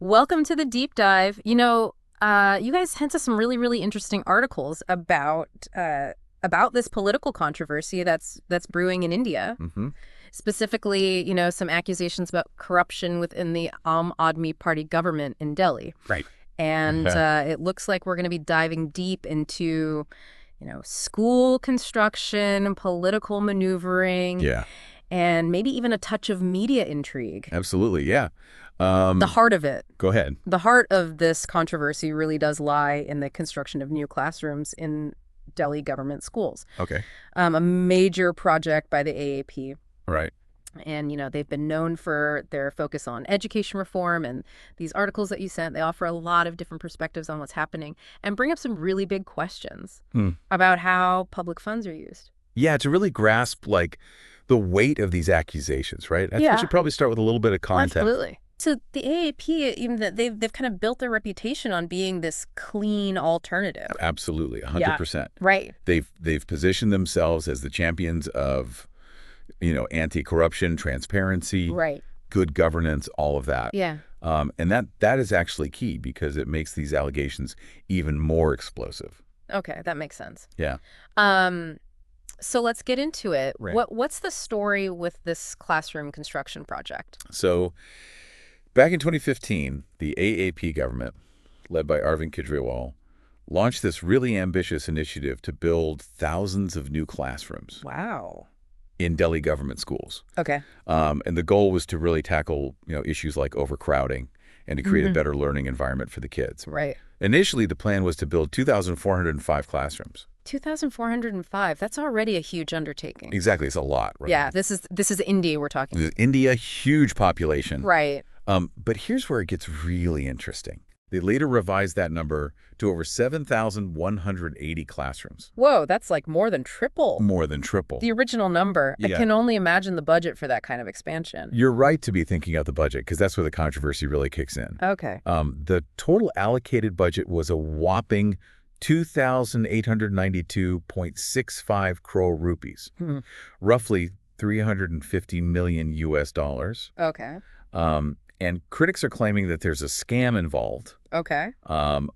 Welcome to the deep dive. You guys sent us some really, really interesting articles about this political controversy that's brewing in India. Mm-hmm. Specifically, some accusations about corruption within the Aam Aadmi Party government in Delhi. Right. And it looks like we're going to be diving deep into, school construction, political maneuvering. Yeah. And maybe even a touch of media intrigue. Absolutely, yeah. The heart of it. Go ahead. The heart of this controversy really does lie in the construction of new classrooms in Delhi government schools. Okay. A major project by the AAP. Right. And, they've been known for their focus on education reform, and these articles that you sent, they offer a lot of different perspectives on what's happening and bring up some really big questions about how public funds are used. Yeah, to really grasp, the weight of these accusations, right? I think we should probably start with a little bit of context. Absolutely. So the AAP, even that they've kind of built their reputation on being this clean alternative. Absolutely, 100%. Yeah, right. They've positioned themselves as the champions of, anti-corruption, transparency, right, good governance, all of that. Yeah. And that is actually key because it makes these allegations even more explosive. Okay, that makes sense. Yeah. So let's get into it. Right. What's the story with this classroom construction project? So back in 2015, the AAP government, led by Arvind Kejriwal, launched this really ambitious initiative to build thousands of new classrooms. Wow. In Delhi government schools. Okay. And the goal was to really tackle, issues like overcrowding and to create a better learning environment for the kids. Right. Initially, the plan was to build 2,405 classrooms. 2,405. That's already a huge undertaking. Exactly. It's a lot, right? Yeah. This is India we're talking. This is India, huge population. Right. But here's where it gets really interesting. They later revised that number to over 7,180 classrooms. Whoa, that's like more than triple. More than triple. The original number. Yeah. I can only imagine the budget for that kind of expansion. You're right to be thinking of the budget because that's where the controversy really kicks in. Okay. The total allocated budget was a whopping 2,892.65 crore rupees, roughly 350 million US dollars. Okay. And critics are claiming that there's a scam involved. Okay.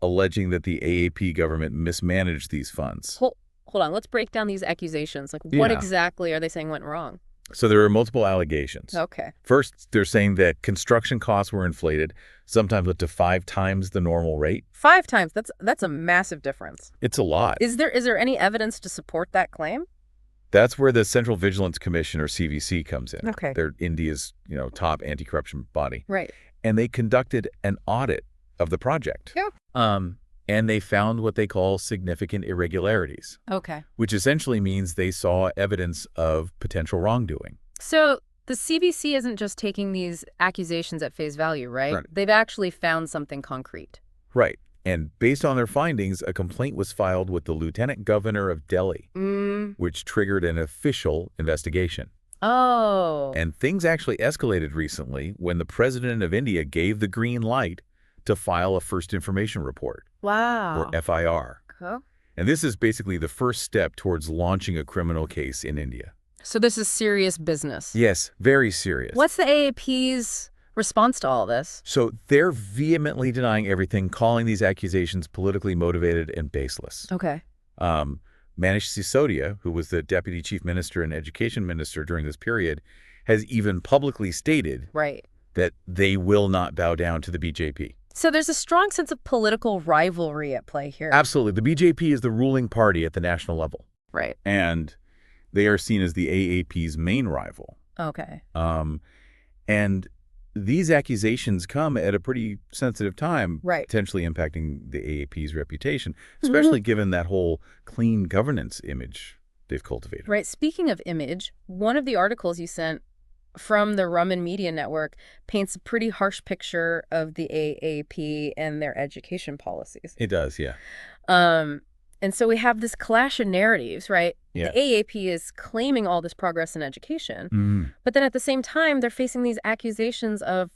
Alleging that the AAP government mismanaged these funds. Hold on. Let's break down these accusations. What exactly are they saying went wrong? So there are multiple allegations. Okay. First, they're saying that construction costs were inflated, sometimes up to 5 times the normal rate. 5 times? That's a massive difference. It's a lot. Is there any evidence to support that claim? That's where the Central Vigilance Commission, or CVC, comes in. Okay. They're India's, top anti-corruption body. Right. And they conducted an audit of the project. Yeah. And they found what they call significant irregularities. Okay. Which essentially means they saw evidence of potential wrongdoing. So the CVC isn't just taking these accusations at face value, right? Right. They've actually found something concrete. Right. And based on their findings, a complaint was filed with the Lieutenant Governor of Delhi, which triggered an official investigation. Oh. And things actually escalated recently when the President of India gave the green light to file a First Information Report. Wow. Or FIR. Okay. And this is basically the first step towards launching a criminal case in India. So this is serious business. Yes, very serious. What's the AAP's response to all this? So they're vehemently denying everything, calling these accusations politically motivated and baseless. Okay. Manish Sisodia, who was the Deputy Chief Minister and Education Minister during this period, has even publicly stated that they will not bow down to the BJP. So there's a strong sense of political rivalry at play here. Absolutely. The BJP is the ruling party at the national level. Right. And they are seen as the AAP's main rival. Okay. And these accusations come at a pretty sensitive time, potentially impacting the AAP's reputation, especially given that whole clean governance image they've cultivated. Right. Speaking of image, one of the articles you sent from the Raman Media Network paints a pretty harsh picture of the AAP and their education policies. It does, yeah. And so we have this clash of narratives, right? Yeah. The AAP is claiming all this progress in education, but then at the same time, they're facing these accusations of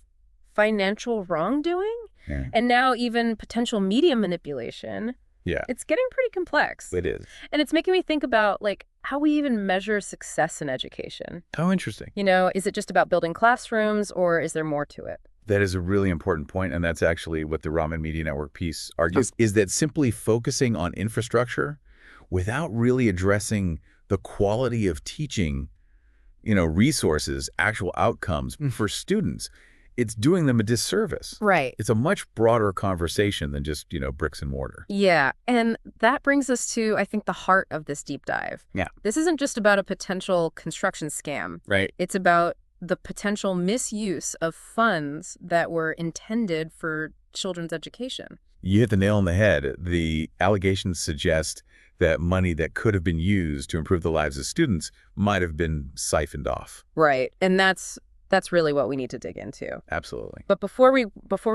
financial wrongdoing and now even potential media manipulation. Yeah. It's getting pretty complex. It is. And it's making me think about, how we even measure success in education. Oh, interesting. Is it just about building classrooms, or is there more to it? That is a really important point, and that's actually what the Raman Media Network piece argues, is that simply focusing on infrastructure without really addressing the quality of teaching, resources, actual outcomes for students, it's doing them a disservice. Right. It's a much broader conversation than just, bricks and mortar. Yeah. And that brings us to, I think, the heart of this deep dive. Yeah. This isn't just about a potential construction scam. Right. It's about the potential misuse of funds that were intended for children's education. You hit the nail on the head. The allegations suggest that money that could have been used to improve the lives of students might have been siphoned off. Right. And that's really what we need to dig into. Absolutely. But before we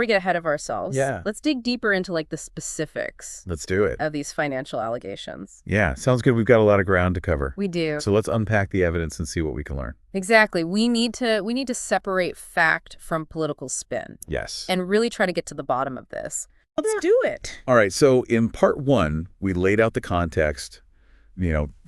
get ahead of ourselves, yeah, let's dig deeper into the specifics. Let's do it. Of these financial allegations. Yeah, sounds good. We've got a lot of ground to cover. We do. So let's unpack the evidence and see what we can learn. Exactly. We need to separate fact from political spin. Yes. And really try to get to the bottom of this. Let's do it. All right. So in part one, we laid out the context,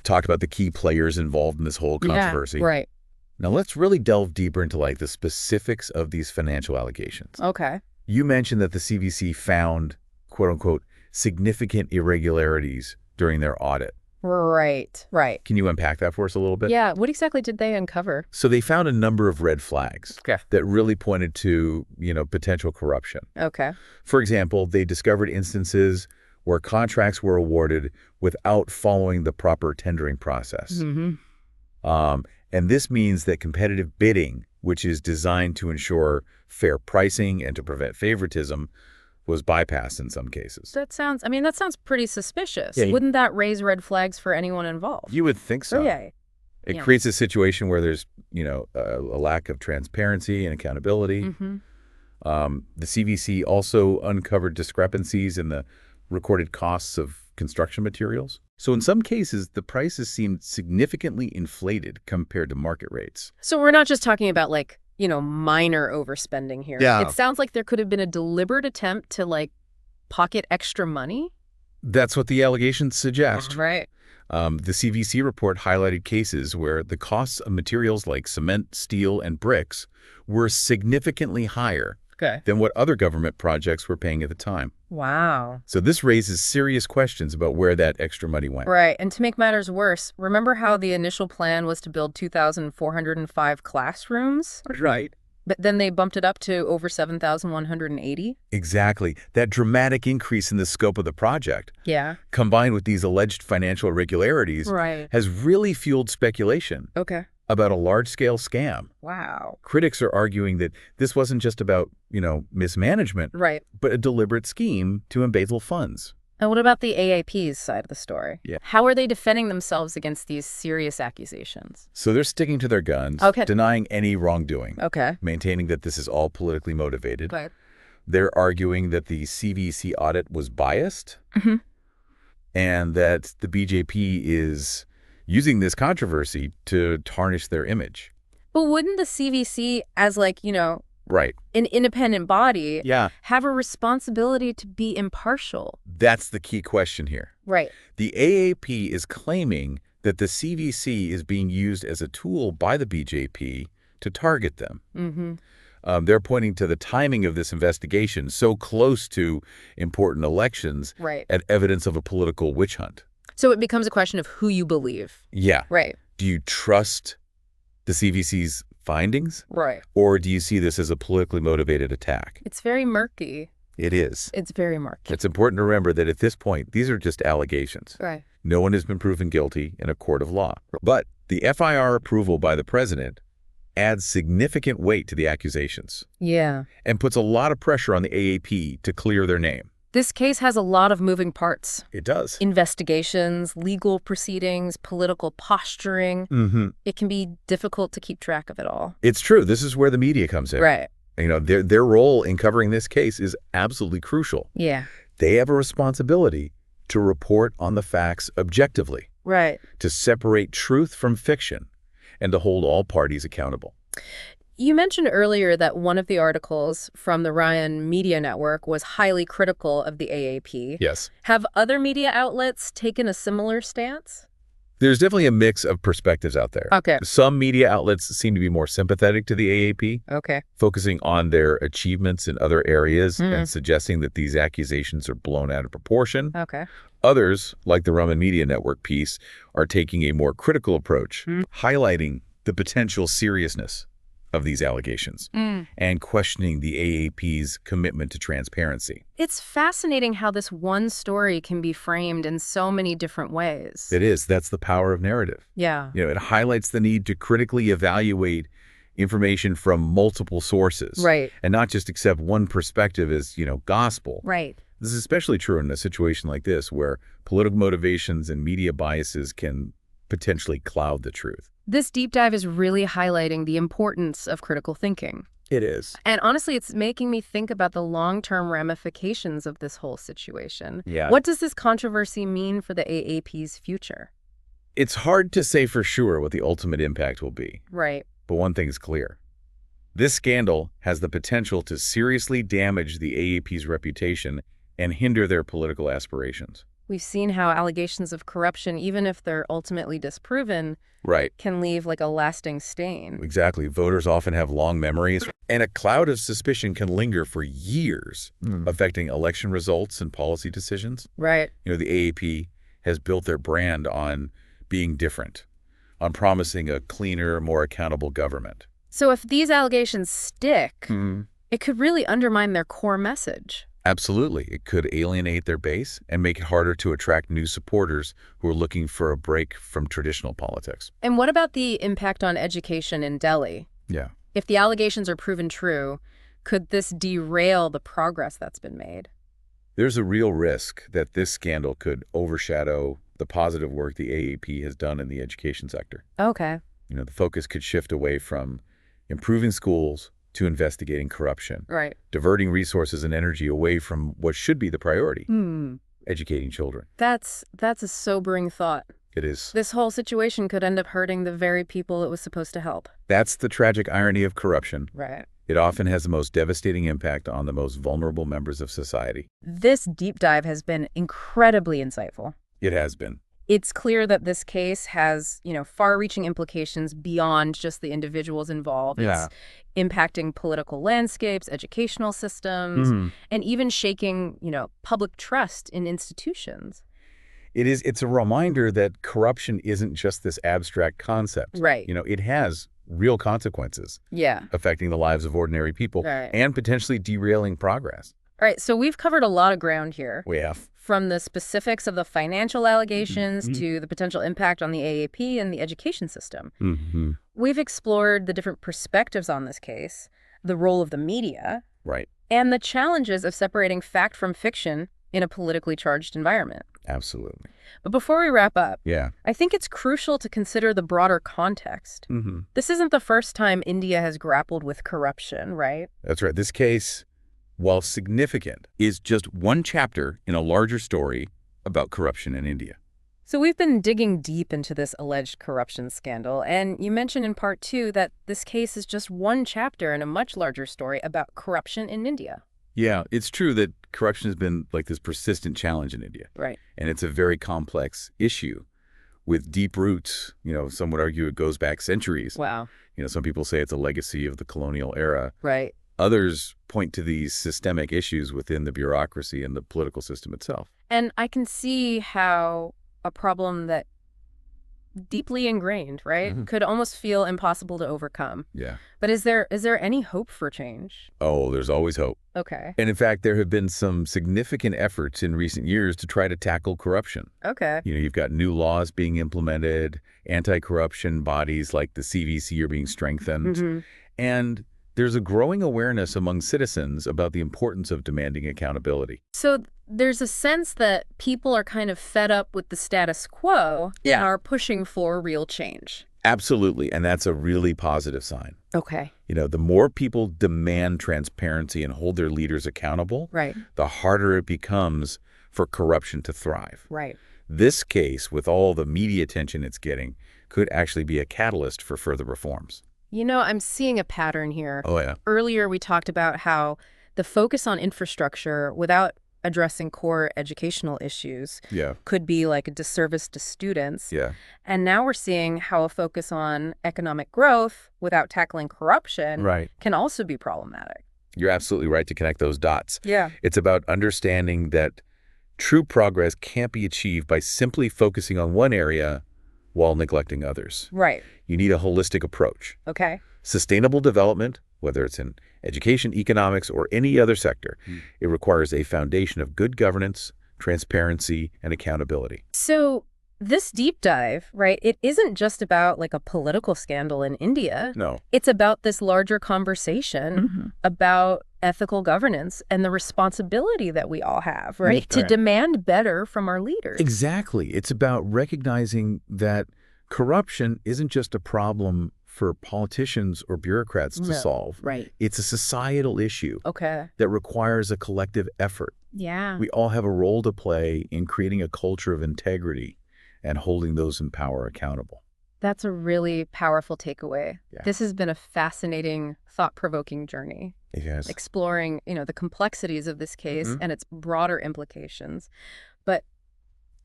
talked about the key players involved in this whole controversy. Yeah, right. Now let's really delve deeper into the specifics of these financial allegations. Okay. You mentioned that the CVC found, quote unquote, significant irregularities during their audit. Right. Can you unpack that for us a little bit? Yeah. What exactly did they uncover? So they found a number of red flags that really pointed to, potential corruption. Okay. For example, they discovered instances where contracts were awarded without following the proper tendering process. Mm-hmm. And this means that competitive bidding, which is designed to ensure fair pricing and to prevent favoritism, was bypassed in some cases. That sounds pretty suspicious. Yeah, Wouldn't that raise red flags for anyone involved? You would think so. Okay. It creates a situation where there's, a lack of transparency and accountability. Mm-hmm. The CVC also uncovered discrepancies in the recorded costs of construction materials. So in some cases, the prices seemed significantly inflated compared to market rates. So we're not just talking about minor overspending here. Yeah. It sounds like there could have been a deliberate attempt to pocket extra money. That's what the allegations suggest. Right. The CVC report highlighted cases where the costs of materials like cement, steel, and bricks were significantly higher than what other government projects were paying at the time. Wow. So this raises serious questions about where that extra money went. Right. And to make matters worse, remember how the initial plan was to build 2,405 classrooms? Right. But then they bumped it up to over 7,180? Exactly. That dramatic increase in the scope of the project, combined with these alleged financial irregularities, has really fueled speculation about a large-scale scam. Wow. Critics are arguing that this wasn't just about, mismanagement, but a deliberate scheme to embezzle funds. And what about the AAP's side of the story? Yeah. How are they defending themselves against these serious accusations? So they're sticking to their guns, denying any wrongdoing, maintaining that this is all politically motivated. They're arguing that the CVC audit was biased and that the BJP is using this controversy to tarnish their image. But wouldn't the CVC, as an independent body, have a responsibility to be impartial? That's the key question here. Right. The AAP is claiming that the CVC is being used as a tool by the BJP to target them. Mm-hmm. They're pointing to the timing of this investigation so close to important elections as evidence of a political witch hunt. So it becomes a question of who you believe. Yeah. Right. Do you trust the CVC's findings? Right. Or do you see this as a politically motivated attack? It's very murky. It is. It's very murky. It's important to remember that at this point, these are just allegations. Right. No one has been proven guilty in a court of law. But the FIR approval by the president adds significant weight to the accusations. Yeah. And puts a lot of pressure on the AAP to clear their name. This case has a lot of moving parts. It does. Investigations, legal proceedings, political posturing. Mm-hmm. It can be difficult to keep track of it all. It's true. This is where the media comes in. Right. Their role in covering this case is absolutely crucial. Yeah. They have a responsibility to report on the facts objectively. Right. To separate truth from fiction and to hold all parties accountable. You mentioned earlier that one of the articles from the Raman Media Network was highly critical of the AAP. Yes. Have other media outlets taken a similar stance? There's definitely a mix of perspectives out there. Okay. Some media outlets seem to be more sympathetic to the AAP, okay, focusing on their achievements in other areas and suggesting that these accusations are blown out of proportion. Okay. Others, like the Rumman Media Network piece, are taking a more critical approach, highlighting the potential seriousness of these allegations and questioning the AAP's commitment to transparency. It's fascinating how this one story can be framed in so many different ways. It is. That's the power of narrative. Yeah. It highlights the need to critically evaluate information from multiple sources. Right. And not just accept one perspective as, gospel. Right. This is especially true in a situation like this where political motivations and media biases can potentially cloud the truth. This deep dive is really highlighting the importance of critical thinking. It is. And honestly, it's making me think about the long-term ramifications of this whole situation. Yeah. What does this controversy mean for the AAP's future? It's hard to say for sure what the ultimate impact will be. Right. But one thing's clear. This scandal has the potential to seriously damage the AAP's reputation and hinder their political aspirations. We've seen how allegations of corruption, even if they're ultimately disproven, can leave like a lasting stain. Exactly. Voters often have long memories, and a cloud of suspicion can linger for years, affecting election results and policy decisions. Right. The AAP has built their brand on being different, on promising a cleaner, more accountable government. So if these allegations stick, it could really undermine their core message. Absolutely. It could alienate their base and make it harder to attract new supporters who are looking for a break from traditional politics. And what about the impact on education in Delhi? Yeah. If the allegations are proven true, could this derail the progress that's been made? There's a real risk that this scandal could overshadow the positive work the AAP has done in the education sector. Okay. The focus could shift away from improving schools to investigating corruption, right, diverting resources and energy away from what should be the priority, educating children. That's a sobering thought. It is. This whole situation could end up hurting the very people it was supposed to help. That's the tragic irony of corruption. Right. It often has the most devastating impact on the most vulnerable members of society. This deep dive has been incredibly insightful. It has been. It's clear that this case has, far-reaching implications beyond just the individuals involved. Yeah. It's impacting political landscapes, educational systems, and even shaking, public trust in institutions. It's a reminder that corruption isn't just this abstract concept. Right. It has real consequences. Yeah. Affecting the lives of ordinary people and potentially derailing progress. All right, so we've covered a lot of ground here. We have. From the specifics of the financial allegations to the potential impact on the AAP and the education system. We've explored the different perspectives on this case, the role of the media, and the challenges of separating fact from fiction in a politically charged environment. Absolutely. But before we wrap up, I think it's crucial to consider the broader context. This isn't the first time India has grappled with corruption, right? That's right. This case, while significant, is just one chapter in a larger story about corruption in India. So we've been digging deep into this alleged corruption scandal, and you mentioned in part 2 that this case is just one chapter in a much larger story about corruption in India. Yeah, it's true that corruption has been like this persistent challenge in India. Right. And it's a very complex issue with deep roots. Some would argue it goes back centuries. Wow. Some people say it's a legacy of the colonial era. Right. Others point to these systemic issues within the bureaucracy and the political system itself. And I can see how a problem that deeply ingrained, right, could almost feel impossible to overcome. Yeah. But is there any hope for change? Oh, there's always hope. Okay. And in fact, there have been some significant efforts in recent years to try to tackle corruption. Okay. You've got new laws being implemented, anti-corruption bodies like the CVC are being strengthened, and there's a growing awareness among citizens about the importance of demanding accountability. So there's a sense that people are kind of fed up with the status quo and are pushing for real change. Absolutely, and that's a really positive sign. Okay. The more people demand transparency and hold their leaders accountable, the harder it becomes for corruption to thrive. Right. This case, with all the media attention it's getting, could actually be a catalyst for further reforms. I'm seeing a pattern here. Oh, yeah. Earlier, we talked about how the focus on infrastructure without addressing core educational issues Yeah. could be like a disservice to students. Yeah. And now we're seeing how a focus on economic growth without tackling corruption can also be problematic. You're absolutely right to connect those dots. Yeah. It's about understanding that true progress can't be achieved by simply focusing on one area while neglecting others. Right. You need a holistic approach. Okay. Sustainable development, whether it's in education, economics, or any other sector, it requires a foundation of good governance, transparency, and accountability. So this deep dive, right, it isn't just about like a political scandal in India. No. It's about this larger conversation about ethical governance and the responsibility that we all have, right, to demand better from our leaders. Exactly. It's about recognizing that corruption isn't just a problem for politicians or bureaucrats to solve. Right. It's a societal issue that requires a collective effort. Yeah. We all have a role to play in creating a culture of integrity and holding those in power accountable. That's a really powerful takeaway. Yeah. This has been a fascinating, thought-provoking journey. It has. Exploring, the complexities of this case and its broader implications. But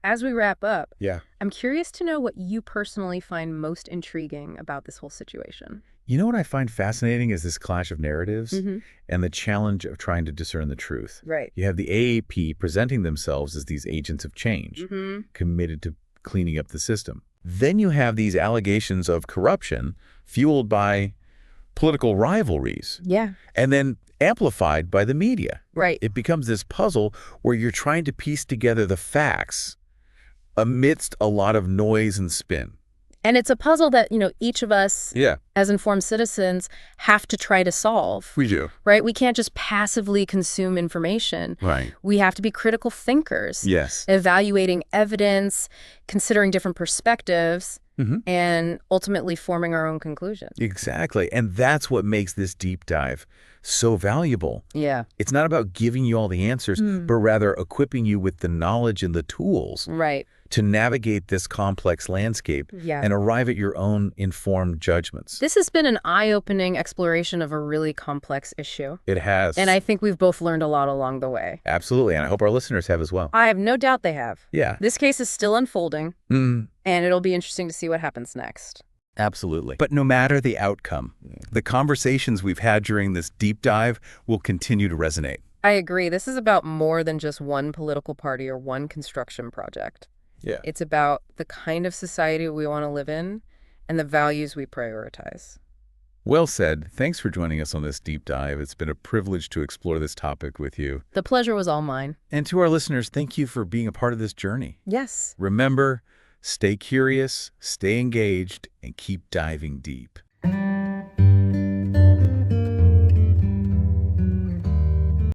as we wrap up, I'm curious to know what you personally find most intriguing about this whole situation. You know what I find fascinating is this clash of narratives and the challenge of trying to discern the truth. Right. You have the AAP presenting themselves as these agents of change, committed to cleaning up the system. Then you have these allegations of corruption fueled by political rivalries. Yeah. And then amplified by the media. Right. It becomes this puzzle where you're trying to piece together the facts amidst a lot of noise and spin. And it's a puzzle that, each of us as informed citizens have to try to solve. We do. Right? We can't just passively consume information. Right. We have to be critical thinkers. Yes. Evaluating evidence, considering different perspectives, and ultimately forming our own conclusions. Exactly. And that's what makes this deep dive so valuable. Yeah. It's not about giving you all the answers, but rather equipping you with the knowledge and the tools to navigate this complex landscape and arrive at your own informed judgments. This has been an eye-opening exploration of a really complex issue. It has. And I think we've both learned a lot along the way. Absolutely. And I hope our listeners have as well. I have no doubt they have. Yeah. This case is still unfolding, and it'll be interesting to see what happens next. Absolutely. But no matter the outcome, the conversations we've had during this deep dive will continue to resonate. I agree. This is about more than just one political party or one construction project. Yeah. It's about the kind of society we want to live in and the values we prioritize. Well said. Thanks for joining us on this deep dive. It's been a privilege to explore this topic with you. The pleasure was all mine. And to our listeners, thank you for being a part of this journey. Yes. Remember, stay curious, stay engaged, and keep diving deep.